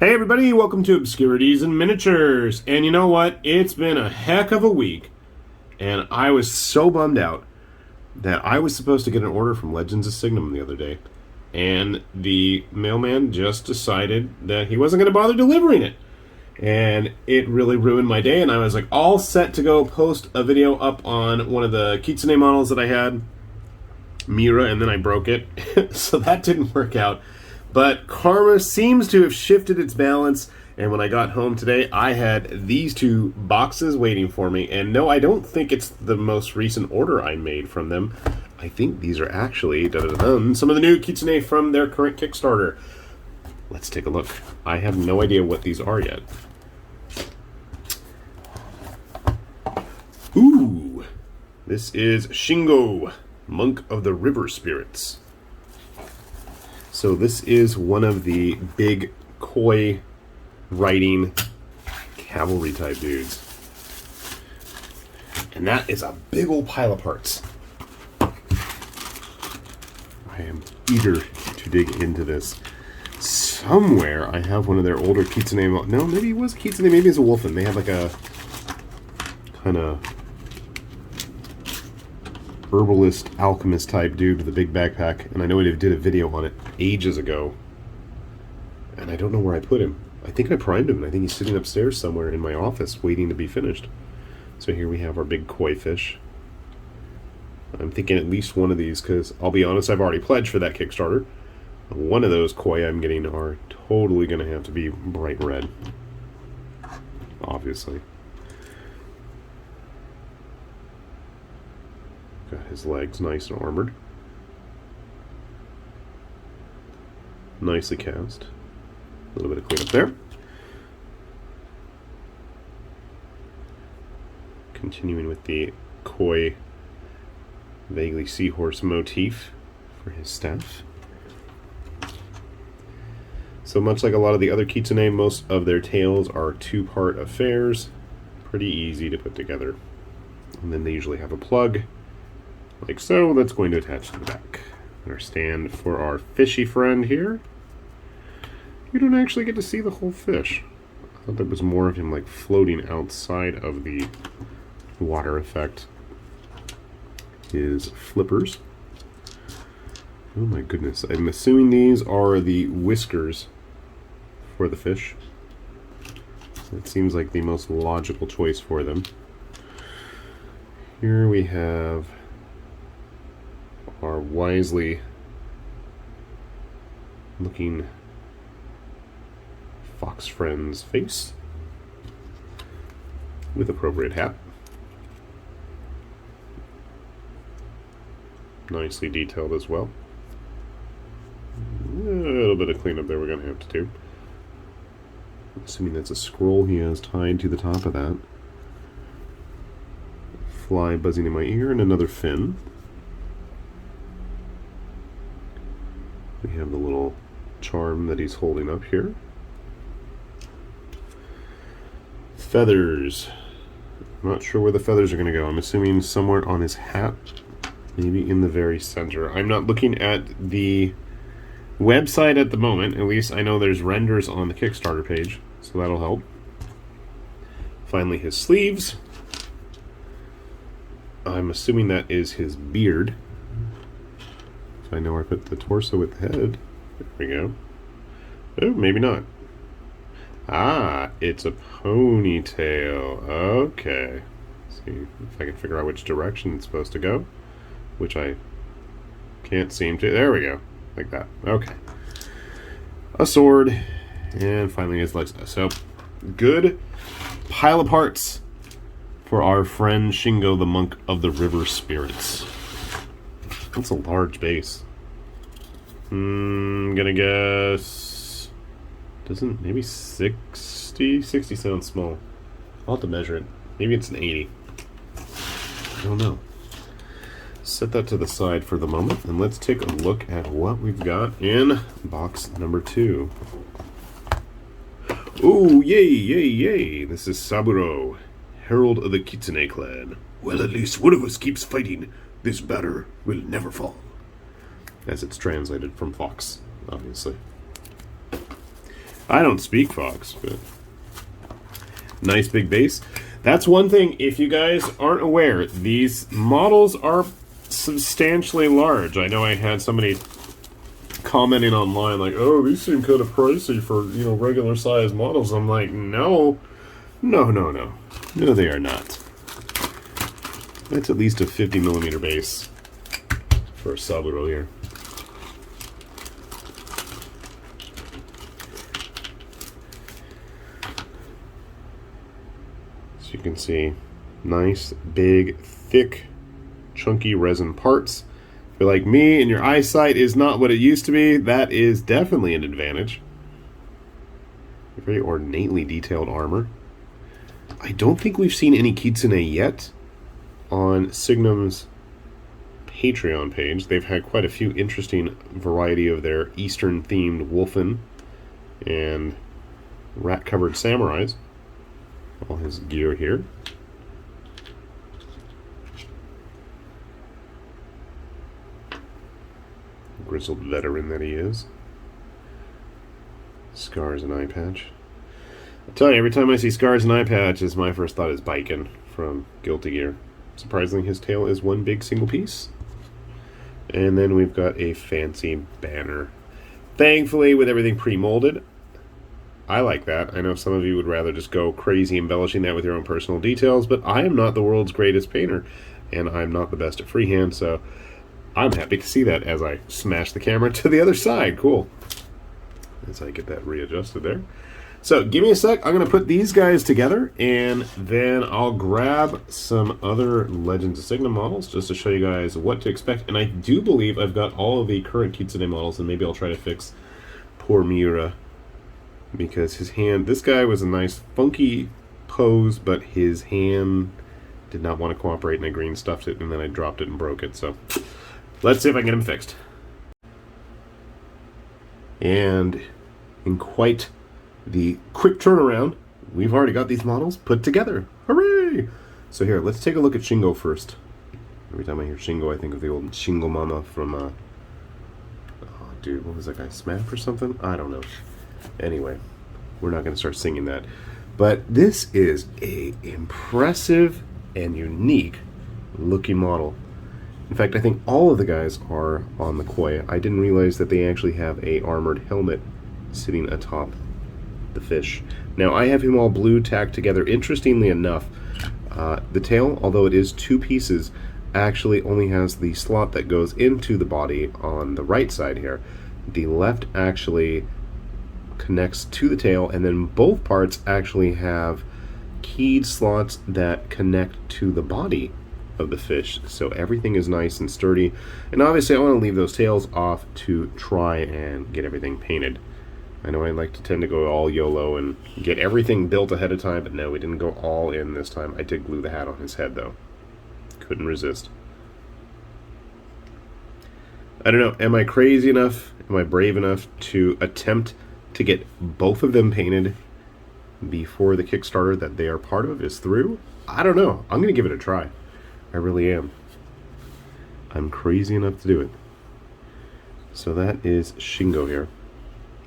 Hey everybody, welcome to Obscurities and Miniatures. And you know what? It's been a heck of a week. And I was so bummed out that I was supposed to get an order from Legends of Signum the other day. And the mailman just decided that he wasn't going to bother delivering it. And it really ruined my day. And I was like all set to go post a video up on one of the Kitsune models that I had, Mira, and then I broke it. So that didn't work out. But karma seems to have shifted its balance, and when I got home today, I had these two boxes waiting for me. And no, I don't think it's the most recent order I made from them. I think these are actually some of the new Kitsune from their current Kickstarter. Let's take a look. I have no idea what these are yet. Ooh, this is Shingo, Monk of the River Spirits. So this is one of the big koi riding cavalry type dudes. And that is a big old pile of parts. I am eager to dig into this. Somewhere I have one of their older Kitsune. No, maybe it was Kitsune, maybe it's a Wolfen. They had like a kind of herbalist, alchemist type dude with a big backpack, and I know I did a video on it ages ago, and I don't know where I put him. I think I primed him, and I think he's sitting upstairs somewhere in my office waiting to be finished. So here we have our big koi fish. I'm thinking at least one of these, because I'll be honest, I've already pledged for that Kickstarter. One of those koi I'm getting are totally going to have to be bright red, obviously. Got his legs nice and armored. Nicely cast. A little bit of cleanup there. Continuing with the koi, vaguely seahorse motif for his staff. So much like a lot of the other Kitsune, most of their tails are two-part affairs. Pretty easy to put together. And then they usually have a plug, like so, that's going to attach to the back. And our stand for our fishy friend here. You don't actually get to see the whole fish. I thought there was more of him like floating outside of the water effect. His flippers. Oh my goodness. I'm assuming these are the whiskers for the fish. It seems like the most logical choice for them. Here we have our wisely looking fox friend's face with appropriate hat. Nicely detailed as well. A little bit of cleanup there we're going to have to do. Assuming that's a scroll he has tied to the top of that. Fly buzzing in my ear and another fin. We have the little charm that he's holding up here. Feathers. I'm not sure where the feathers are going to go. I'm assuming somewhere on his hat. Maybe in the very center. I'm not looking at the website at the moment. At least I know there's renders on the Kickstarter page, so that'll help. Finally, his sleeves. I'm assuming that is his beard. So I know where I put the torso with the head. There we go. Oh, maybe not. Ah, it's a ponytail. Okay. Let's see if I can figure out which direction it's supposed to go. Which I can't seem to. There we go. Like that. Okay. A sword. And finally his legs. So, good pile of parts for our friend Shingo, the Monk of the River Spirits. That's a large base. Gonna guess... Doesn't... Maybe 60? 60 sounds small. I'll have to measure it. Maybe it's an 80. I don't know. Set that to the side for the moment, and let's take a look at what we've got in box number 2. Oh, yay, yay, yay! This is Saburo, Herald of the Kitsune clan. Well, at least one of us keeps fighting. This banner will never fall. As it's translated from Fox, obviously. I don't speak Fox, but nice big base. That's one thing, if you guys aren't aware, these models are substantially large. I know I had somebody commenting online like, oh, these seem kind of pricey for, regular size models. I'm like, no, they are not. That's at least a 50 millimeter base for a Saburo here. So you can see nice, big, thick, chunky resin parts. If you're like me and your eyesight is not what it used to be, that is definitely an advantage. Very ornately detailed armor. I don't think we've seen any Kitsune yet on Signum's Patreon page. They've had quite a few interesting variety of their Eastern-themed wolfen and rat-covered samurais. All his gear here. Grizzled veteran that he is. Scars and eye patch. I tell you, every time I see Scars and eye patches, my first thought is Biken from Guilty Gear. Surprisingly, his tail is one big single piece. And then we've got a fancy banner. Thankfully, with everything pre-molded, I like that. I know some of you would rather just go crazy embellishing that with your own personal details, but I am not the world's greatest painter, and I'm not the best at freehand, so I'm happy to see that as I smash the camera to the other side. Cool. As I get that readjusted there. So, give me a sec. I'm going to put these guys together, and then I'll grab some other Legends of Signum models just to show you guys what to expect. And I do believe I've got all of the current Kitsune models, and maybe I'll try to fix poor Miura, because his hand, this guy was a nice funky pose, but his hand did not want to cooperate, and I green stuffed it, and then I dropped it and broke it. So, let's see if I can get him fixed. And in quite the quick turnaround, we've already got these models put together. Hooray! So here, let's take a look at Shingo first. Every time I hear Shingo, I think of the old Shingo Mama from, oh dude, what was that guy, Smap or something? I don't know. Anyway, we're not going to start singing that. But this is a impressive and unique looking model. In fact, I think all of the guys are on the koi. I didn't realize that they actually have a armored helmet sitting atop the fish. Now, I have him all blue tacked together. Interestingly enough, the tail, although it is two pieces, actually only has the slot that goes into the body on the right side here. The left actually connects to the tail, and then both parts actually have keyed slots that connect to the body of the fish, so everything is nice and sturdy. And obviously I want to leave those tails off to try and get everything painted. I know I like to tend to go all YOLO and get everything built ahead of time, but no, we didn't go all in this time. I did glue the hat on his head though. Couldn't resist. I don't know, am I crazy enough, am I brave enough to attempt to get both of them painted before the Kickstarter that they are part of is through? I don't know. I'm going to give it a try. I really am. I'm crazy enough to do it. So that is Shingo here.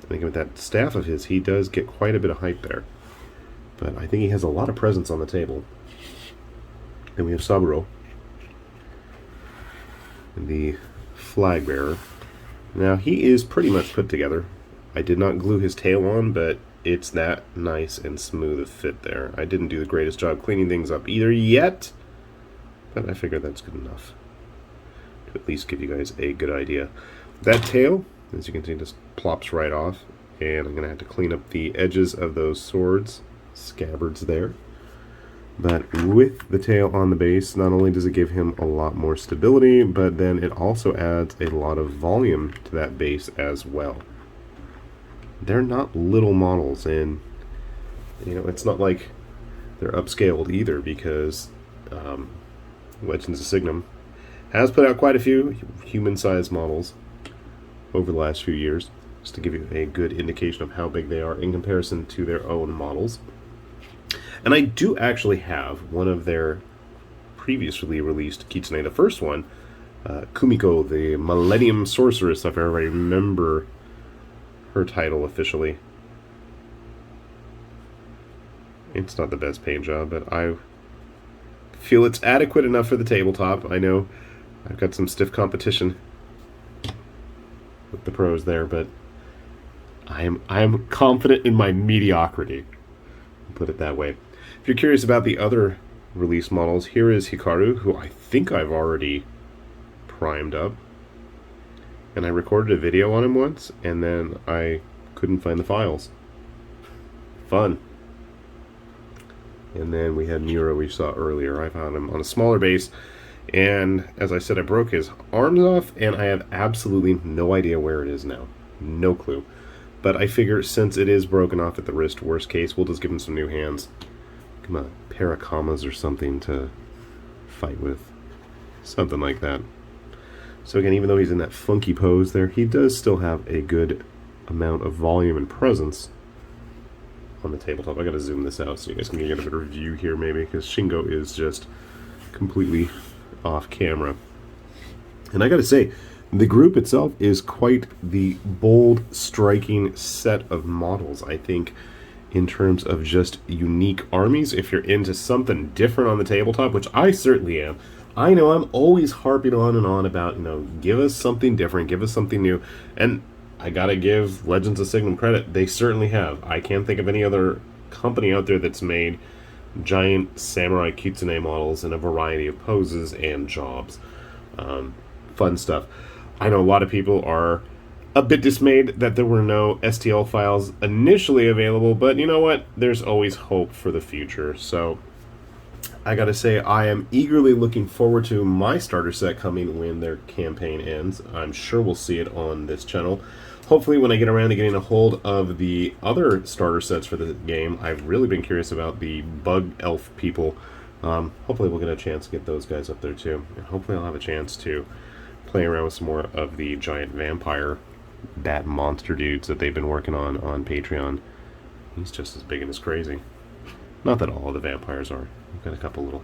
I think with that staff of his, he does get quite a bit of height there. But I think he has a lot of presence on the table. Then we have Saburo, the flag bearer. Now he is pretty much put together. I did not glue his tail on, but it's that nice and smooth a fit there. I didn't do the greatest job cleaning things up either yet, but I figured that's good enough to at least give you guys a good idea. That tail, as you can see, just plops right off, and I'm going to have to clean up the edges of those swords, scabbards there. But with the tail on the base, not only does it give him a lot more stability, but then it also adds a lot of volume to that base as well. They're not little models, and you know, it's not like they're upscaled either, because Legends of Signum has put out quite a few human-sized models over the last few years, just to give you a good indication of how big they are in comparison to their own models. And I do actually have one of their previously released Kitsune, the first one, Kumiko, the Millennium Sorceress, if I remember her title officially. It's not the best paint job, but I feel it's adequate enough for the tabletop. I know I've got some stiff competition with the pros there, but I am confident in my mediocrity. Put it that way. If you're curious about the other release models, here is Hikaru, who I think I've already primed up. And I recorded a video on him once, and then I couldn't find the files. Fun. And then we had Mura, we saw earlier. I found him on a smaller base, and as I said, I broke his arms off, and I have absolutely no idea where it is now. No clue. But I figure since it is broken off at the wrist, worst case, we'll just give him some new hands. Come on, pair of commas or something to fight with. Something like that. So again, even though he's in that funky pose there, he does still have a good amount of volume and presence on the tabletop. I gotta zoom this out so you guys can get a better view here maybe, because Shingo is just completely off camera. And I gotta say, the group itself is quite the bold, striking set of models, I think, in terms of just unique armies. If you're into something different on the tabletop, which I certainly am, I know I'm always harping on and on about, give us something different, give us something new. And I gotta give Legends of Signum credit. They certainly have. I can't think of any other company out there that's made giant samurai kitsune models in a variety of poses and jobs. Fun stuff. I know a lot of people are a bit dismayed that there were no STL files initially available, but you know what? There's always hope for the future. So I gotta say, I am eagerly looking forward to my starter set coming when their campaign ends. I'm sure we'll see it on this channel. Hopefully when I get around to getting a hold of the other starter sets for the game, I've really been curious about the bug elf people. Hopefully we'll get a chance to get those guys up there too. And hopefully I'll have a chance to play around with some more of the giant vampire bat monster dudes that they've been working on Patreon. He's just as big and as crazy. Not that all of the vampires are. We've got a couple little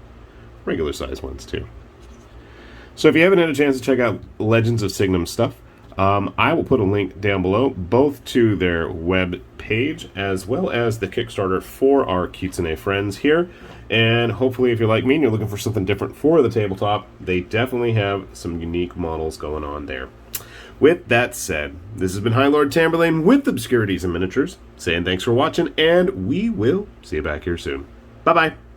regular sized ones too. So if you haven't had a chance to check out Legends of Signum stuff, I will put a link down below, both to their web page as well as the Kickstarter for our Kitsune friends here. And hopefully if you're like me and you're looking for something different for the tabletop, they definitely have some unique models going on there. With that said, this has been High Lord Tamberlane with Obscurities and Miniatures, saying thanks for watching, and we will see you back here soon. Bye-bye.